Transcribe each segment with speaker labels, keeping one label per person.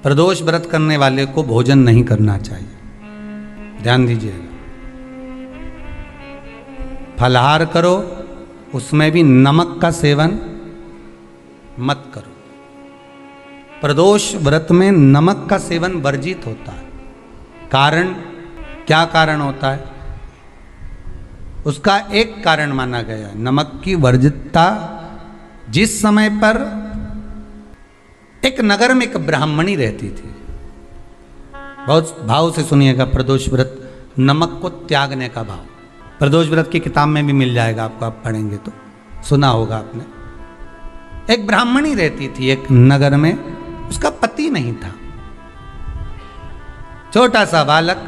Speaker 1: प्रदोष व्रत करने वाले को भोजन नहीं करना चाहिए, ध्यान दीजिएगा। फलाहार करो, उसमें भी नमक का सेवन मत करो। प्रदोष व्रत में नमक का सेवन वर्जित होता है। कारण, क्या कारण होता है? उसका एक कारण माना गया है, नमक की वर्जितता। जिस समय पर एक नगर में एक ब्राह्मणी रहती थी, बहुत भाव से सुनिएगा, प्रदोष व्रत नमक को त्यागने का भाव। प्रदोष व्रत की किताब में भी मिल जाएगा आपको, आप पढ़ेंगे तो सुना होगा आपने। एक ब्राह्मणी रहती थी एक नगर में, उसका पति नहीं था, छोटा सा बालक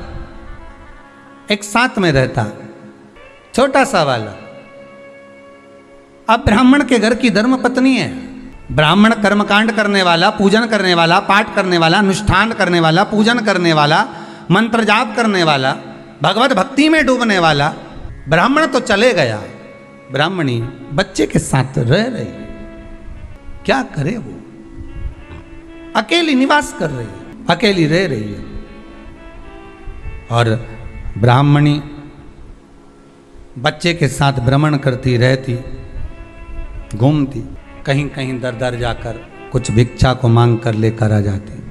Speaker 1: एक साथ में रहता, छोटा सा बालक। अब ब्राह्मण के घर की धर्म पत्नी है, ब्राह्मण कर्मकांड करने वाला, पूजन करने वाला, पाठ करने वाला, अनुष्ठान करने वाला, पूजन करने वाला, मंत्र जाप करने वाला, भगवत भक्ति में डूबने वाला। ब्राह्मण तो चले गया, ब्राह्मणी बच्चे के साथ रह रही, क्या करे वो? अकेली निवास कर रही है, अकेली रह रही है। और ब्राह्मणी बच्चे के साथ भ्रमण करती रहती, घूमती, कहीं कहीं दर दर जाकर कुछ भिक्षा को मांग कर लेकर आ जाती।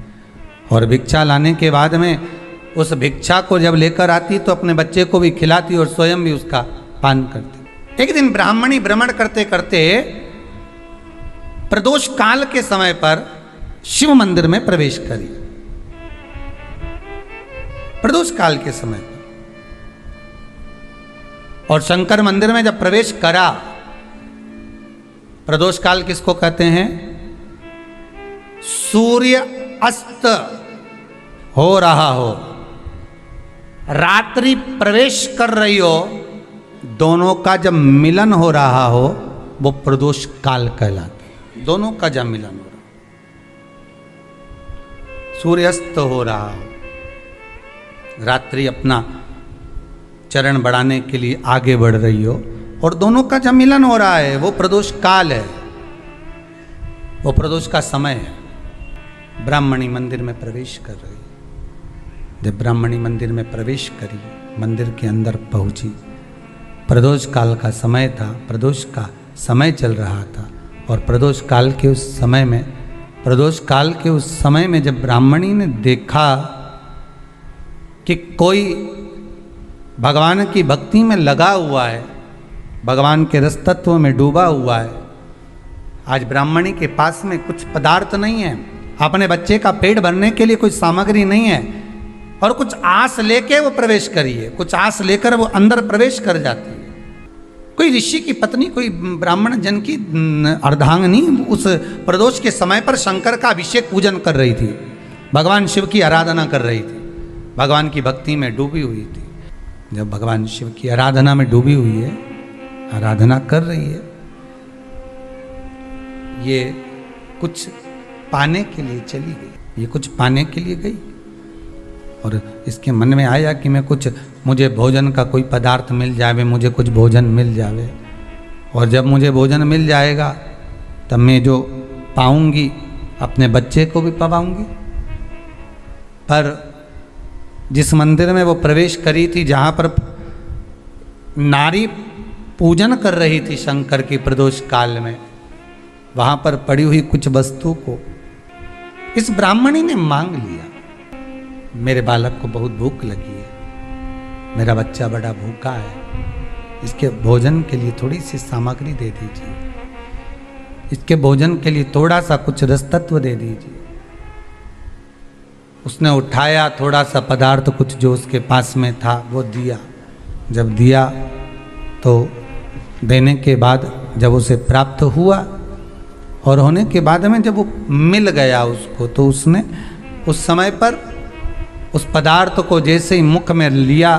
Speaker 1: और भिक्षा लाने के बाद में उस भिक्षा को जब लेकर आती तो अपने बच्चे को भी खिलाती और स्वयं भी उसका पान करती। एक दिन ब्राह्मणी भ्रमण करते करते प्रदोष काल के समय पर शिव मंदिर में प्रवेश करी। प्रदोष काल के समय पर, और शंकर मंदिर में जब प्रवेश करा, प्रदोष काल किसको कहते हैं? सूर्य अस्त हो रहा हो, रात्रि प्रवेश कर रही हो, दोनों का जब मिलन हो रहा हो वो प्रदोष काल कहलाता है। दोनों का जब मिलन हो रहा, सूर्यास्त हो रहा हो, रात्रि अपना चरण बढ़ाने के लिए आगे बढ़ रही हो, और दोनों का जब मिलन हो रहा है वो प्रदोष काल है, वो प्रदोष का समय है। ब्राह्मणी मंदिर में प्रवेश कर रही, जब ब्राह्मणी मंदिर में प्रवेश करी, मंदिर के अंदर पहुंची, प्रदोष काल का समय था, प्रदोष का समय चल रहा था। और प्रदोष काल के उस समय में, प्रदोष काल के उस समय में जब ब्राह्मणी ने देखा कि कोई भगवान की भक्ति में लगा हुआ है, भगवान के रस तत्व में डूबा हुआ है, आज ब्राह्मणी के पास में कुछ पदार्थ नहीं है, अपने बच्चे का पेट भरने के लिए कोई सामग्री नहीं है, और कुछ आस लेके वो प्रवेश करी है, कुछ आस लेकर वो अंदर प्रवेश कर जाती है। कोई ऋषि की पत्नी, कोई ब्राह्मण जन की अर्धांगिनी उस प्रदोष के समय पर शंकर का अभिषेक पूजन कर रही थी, भगवान शिव की आराधना कर रही थी, भगवान की भक्ति में डूबी हुई थी। जब भगवान शिव की आराधना में डूबी हुई है, आराधना कर रही है, ये कुछ पाने के लिए चली गई, ये कुछ पाने के लिए गई, और इसके मन में आया कि मैं कुछ, मुझे भोजन का कोई पदार्थ मिल जावे, मुझे कुछ भोजन मिल जावे, और जब मुझे भोजन मिल जाएगा तब मैं जो पाऊंगी अपने बच्चे को भी पाऊंगी। पर जिस मंदिर में वो प्रवेश करी थी, जहाँ पर नारी पूजन कर रही थी शंकर की प्रदोष काल में, वहाँ पर पड़ी हुई कुछ वस्तु को इस ब्राह्मणी ने मांग लिया। मेरे बालक को बहुत भूख लगी है, मेरा बच्चा बड़ा भूखा है, इसके भोजन के लिए थोड़ी सी सामग्री दे दीजिए, इसके भोजन के लिए थोड़ा सा कुछ रस तत्व दे दीजिए। उसने उठाया थोड़ा सा पदार्थ, कुछ जो उसके पास में था वो दिया। जब दिया तो देने के बाद जब उसे प्राप्त हुआ, और होने के बाद में जब वो मिल गया उसको, तो उसने उस समय पर उस पदार्थ को जैसे ही मुख में लिया,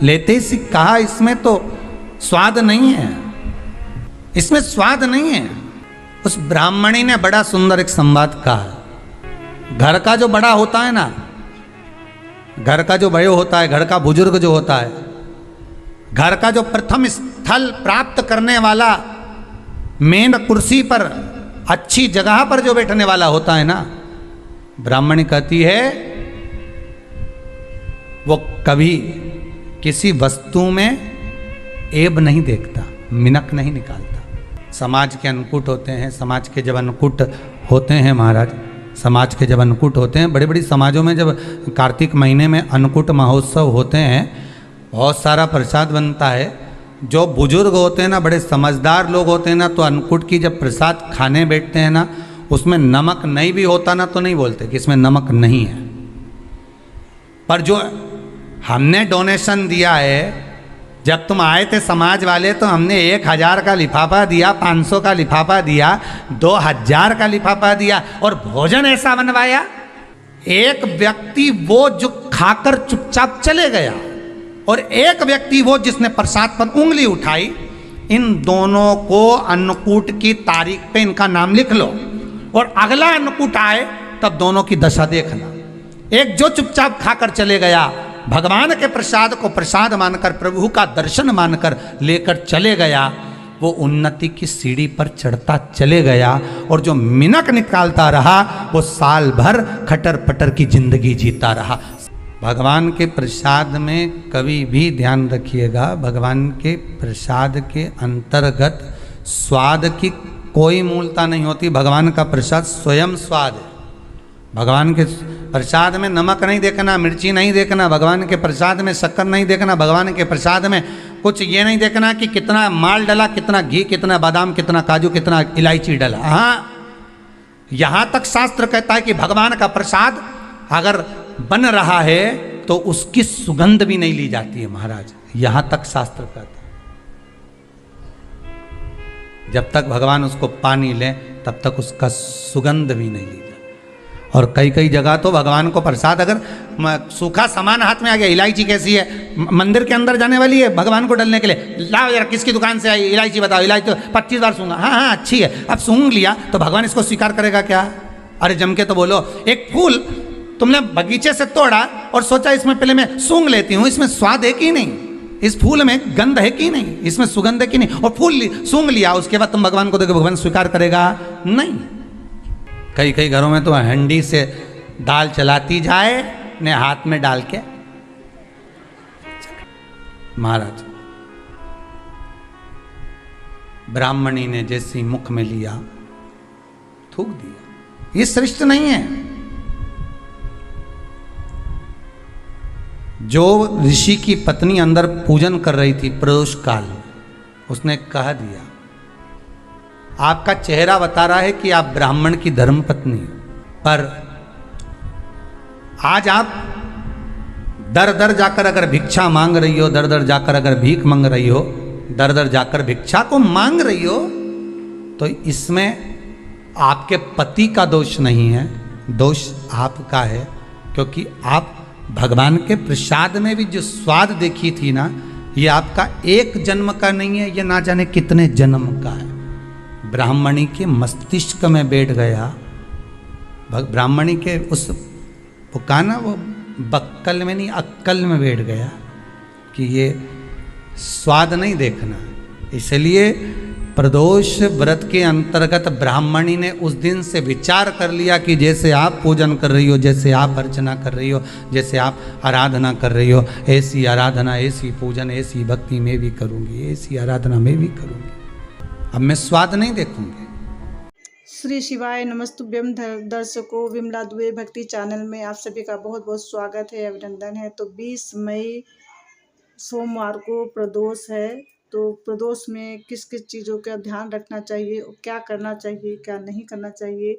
Speaker 1: लेते ही कहा, इसमें तो स्वाद नहीं है, इसमें स्वाद नहीं है। उस ब्राह्मणी ने बड़ा सुंदर एक संवाद कहा। घर का जो बड़ा होता है ना, घर का जो बड़े होता है, घर का बुजुर्ग जो होता है, घर का जो प्रथम स्थल प्राप्त करने वाला, मेन कुर्सी पर अच्छी जगह पर जो बैठने वाला होता है ना, ब्राह्मणी कहती है वो कभी किसी वस्तु में ऐब नहीं देखता, मिनक नहीं निकालता। समाज के अन्नकूट होते हैं, समाज के जब अन्नकूट होते हैं महाराज, समाज के जब अन्नकूट होते हैं, बड़ी बड़ी समाजों में जब कार्तिक महीने में अन्नकूट महोत्सव होते हैं, बहुत सारा प्रसाद बनता है। जो बुजुर्ग होते हैं ना, बड़े समझदार लोग होते हैं ना, तो अन्नकूट की जब प्रसाद खाने बैठते हैं ना, उसमें नमक नहीं भी होता ना तो नहीं बोलते कि इसमें नमक नहीं है। पर जो हमने डोनेशन दिया है, जब तुम आए थे समाज वाले तो हमने 1000 का लिफाफा दिया, 500 का लिफाफा दिया, 2000 का लिफाफा दिया, और भोजन ऐसा बनवाया। एक व्यक्ति वो जो खाकर चुपचाप चले गया, और एक व्यक्ति वो जिसने प्रसाद पर उंगली उठाई। इन दोनों को अन्नकूट की तारीख पे इनका नाम लिख लो, और अगला अन्नकूट आए तब दोनों की दशा देखना। एक जो चुपचाप खाकर चले गया, भगवान के प्रसाद को प्रसाद मानकर, प्रभु का दर्शन मानकर लेकर चले गया, वो उन्नति की सीढ़ी पर चढ़ता चले गया, और जो मिनक निकालता रहा वो साल भर खटर पटर की जिंदगी जीता रहा। भगवान के प्रसाद में कभी भी ध्यान रखिएगा, भगवान के प्रसाद के अंतर्गत स्वाद की कोई मूलता नहीं होती। भगवान का प्रसाद स्वयं स्वाद है। भगवान के प्रसाद में नमक नहीं देखना, मिर्ची नहीं देखना, भगवान के प्रसाद में शक्कर नहीं देखना, भगवान के प्रसाद में कुछ ये नहीं देखना कि कितना माल डला, कितना घी, कितना बादाम, कितना काजू, कितना इलायची डला। हाँ, यहाँ तक शास्त्र कहता है कि भगवान का प्रसाद अगर बन रहा है तो उसकी सुगंध भी नहीं ली जाती है महाराज, यहां तक शास्त्र कहता है। जब तक भगवान उसको पानी ले तब तक उसका सुगंध भी नहीं ली जाती। और कई कई जगह तो भगवान को प्रसाद अगर सूखा सामान हाथ में आ गया, इलायची कैसी है, मंदिर के अंदर जाने वाली है भगवान को डलने के लिए, लाओ यार किसकी दुकान से आई इलायची बताओ, इलायची तो 25 बार सूंघा, हाँ हाँ अच्छी है, अब सूंघ लिया तो भगवान इसको स्वीकार करेगा क्या? अरे जम के तो बोलो। एक फूल तुमने बगीचे से तोड़ा और सोचा इसमें पहले मैं सूंघ लेती हूँ, इसमें स्वाद है कि नहीं, इस फूल में गंध है कि नहीं, इसमें सुगंध है कि नहीं, और फूल सूंघ लिया, उसके बाद तुम भगवान को देखो, भगवान स्वीकार करेगा नहीं। कई कई घरों में तो हंडी से दाल चलाती जाए ने हाथ में डाल के। महाराज ब्राह्मणी ने जैसी मुख में लिया थूक दिया, ये श्रेष्ठ नहीं है। जो ऋषि की पत्नी अंदर पूजन कर रही थी प्रदोष काल, उसने कह दिया आपका चेहरा बता रहा है कि आप ब्राह्मण की धर्म पत्नी हो, पर आज आप दर दर जाकर अगर भिक्षा मांग रही हो, दर दर जाकर अगर भीख मांग रही हो, दर दर जाकर भिक्षा को मांग रही हो, तो इसमें आपके पति का दोष नहीं है, दोष आपका है। क्योंकि आप भगवान के प्रसाद में भी जो स्वाद देखी थी ना, ये आपका एक जन्म का नहीं है, ये ना जाने कितने जन्म का है। ब्राह्मणी के मस्तिष्क में बैठ गया, ब्राह्मणी के उस पुकाना वो बक्कल में नहीं अक्कल में बैठ गया कि ये स्वाद नहीं देखना। इसलिए प्रदोष व्रत के अंतर्गत ब्राह्मणी ने उस दिन से विचार कर लिया कि जैसे आप पूजन कर रही हो, जैसे आप अर्चना कर रही हो, जैसे आप आराधना कर रही हो, ऐसी आराधना, ऐसी पूजन, ऐसी भक्ति मैं भी करूँगी, ऐसी आराधना मैं भी करूँगी। अब मैं स्वाद नहीं देखूँगी।
Speaker 2: श्री शिवाय नमस्तुभ्यम। दर्शकों, विमला दुबे भक्ति चैनल में आप सभी का बहुत बहुत स्वागत है, अभिनंदन है। तो 20 मई सोमवार को प्रदोष है। तो प्रदोष में किस किस चीज़ों का ध्यान रखना चाहिए, क्या करना चाहिए, क्या नहीं करना चाहिए,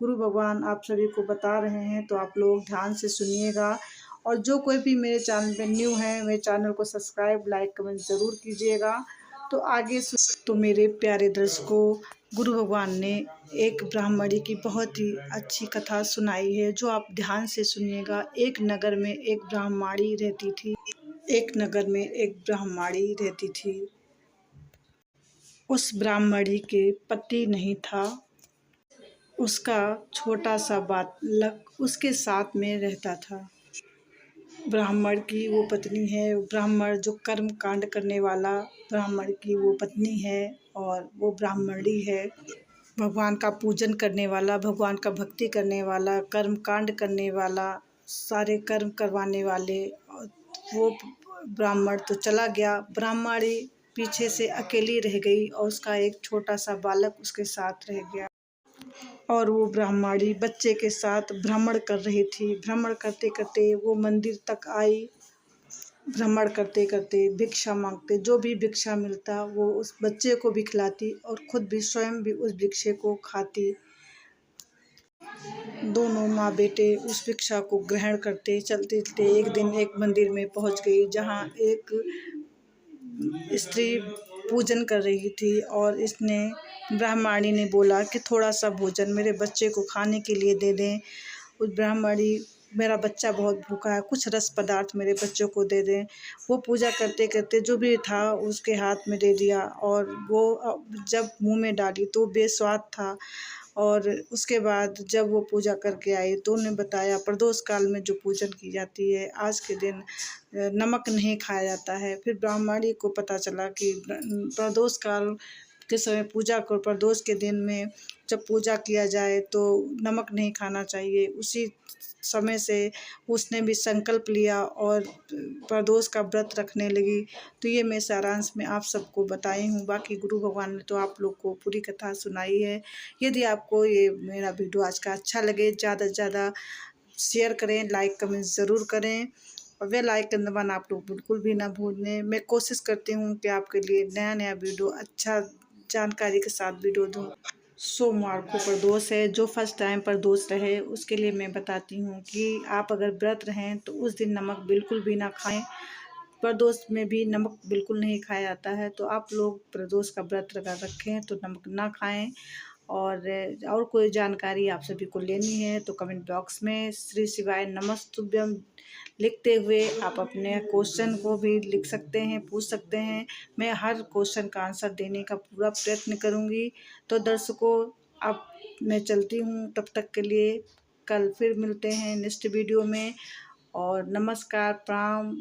Speaker 2: गुरु भगवान आप सभी को बता रहे हैं। तो आप लोग ध्यान से सुनिएगा। और जो कोई भी मेरे चैनल पे न्यू है, मेरे चैनल को सब्सक्राइब, लाइक, कमेंट ज़रूर कीजिएगा। तो आगे तो मेरे प्यारे दर्शकों, गुरु भगवान ने एक ब्राह्मणी की बहुत ही अच्छी कथा सुनाई है, जो आप ध्यान से सुनिएगा। एक नगर में एक ब्राह्मणी रहती थी। एक नगर में एक ब्राह्मणी रहती थी। उस ब्राह्मणी के पति नहीं था। उसका छोटा सा बालक उसके साथ में रहता था। ब्राह्मण की वो पत्नी है, ब्राह्मण जो कर्म कांड करने वाला ब्राह्मण की वो पत्नी है, और वो ब्राह्मणी है। भगवान का पूजन करने वाला, भगवान का भक्ति करने वाला, कर्म कांड करने वाला, सारे कर्म करवाने वाले, और वो ब्राह्मण तो चला गया, ब्राह्मणी पीछे से अकेली रह गई और उसका एक छोटा सा बालक उसके साथ रह गया। और वो ब्राह्मणी बच्चे के साथ भ्रमण कर रही थी। भ्रमण करते करते वो मंदिर तक आई। भ्रमण करते करते भिक्षा मांगते, जो भी भिक्षा मिलता वो उस बच्चे को भी खिलाती और खुद भी स्वयं भी उस भिक्षे को खाती। दोनों माँ बेटे उस भिक्षा को ग्रहण करते। चलते चलते एक दिन एक मंदिर में पहुंच गई, जहाँ एक स्त्री पूजन कर रही थी और इसने ब्राह्मणी ने बोला कि थोड़ा सा भोजन मेरे बच्चे को खाने के लिए दे दें। उस ब्राह्मणी, मेरा बच्चा बहुत भूखा है, कुछ रस पदार्थ मेरे बच्चों को दे दें। वो पूजा करते करते जो भी था उसके हाथ में दे दिया और वो जब मुंह में डाली तो बेस्वाद था। और उसके बाद जब वो पूजा करके आई तो उन्हें बताया प्रदोष काल में जो पूजन की जाती है, आज के दिन नमक नहीं खाया जाता है। फिर ब्राह्मणी को पता चला कि प्रदोष काल के समय पूजा को, प्रदोष के दिन में जब पूजा किया जाए तो नमक नहीं खाना चाहिए। उसी समय से उसने भी संकल्प लिया और प्रदोष का व्रत रखने लगी। तो ये मैं सारांश में आप सबको बताई हूँ। बाकी गुरु भगवान ने तो आप लोग को पूरी कथा सुनाई है। यदि आपको ये मेरा वीडियो आज का अच्छा लगे, ज़्यादा से ज़्यादा शेयर करें, लाइक कमेंट ज़रूर करें और बेल आइकन दबाना आप लोग बिल्कुल भी ना भूलें। मैं कोशिश करती हूँ कि आपके लिए नया नया वीडियो, अच्छा जानकारी के साथ वीडियो दूँ। सोमवार को प्रदोष है। जो फर्स्ट टाइम प्रदोष रहे उसके लिए मैं बताती हूँ कि आप अगर व्रत रहें तो उस दिन नमक बिल्कुल भी ना खाएं। प्रदोष में भी नमक बिल्कुल नहीं खाया जाता है, तो आप लोग प्रदोष का व्रत अगर रखें तो नमक ना खाएं। और कोई जानकारी आप सभी को लेनी है तो कमेंट बॉक्स में श्री शिवाय नमस्तुभ्यम लिखते हुए आप अपने क्वेश्चन को भी लिख सकते हैं, पूछ सकते हैं। मैं हर क्वेश्चन का आंसर देने का पूरा प्रयत्न करूंगी। तो दर्शकों, अब मैं चलती हूँ, तब तक के लिए कल फिर मिलते हैं नेक्स्ट वीडियो में। और नमस्कार, प्रणाम।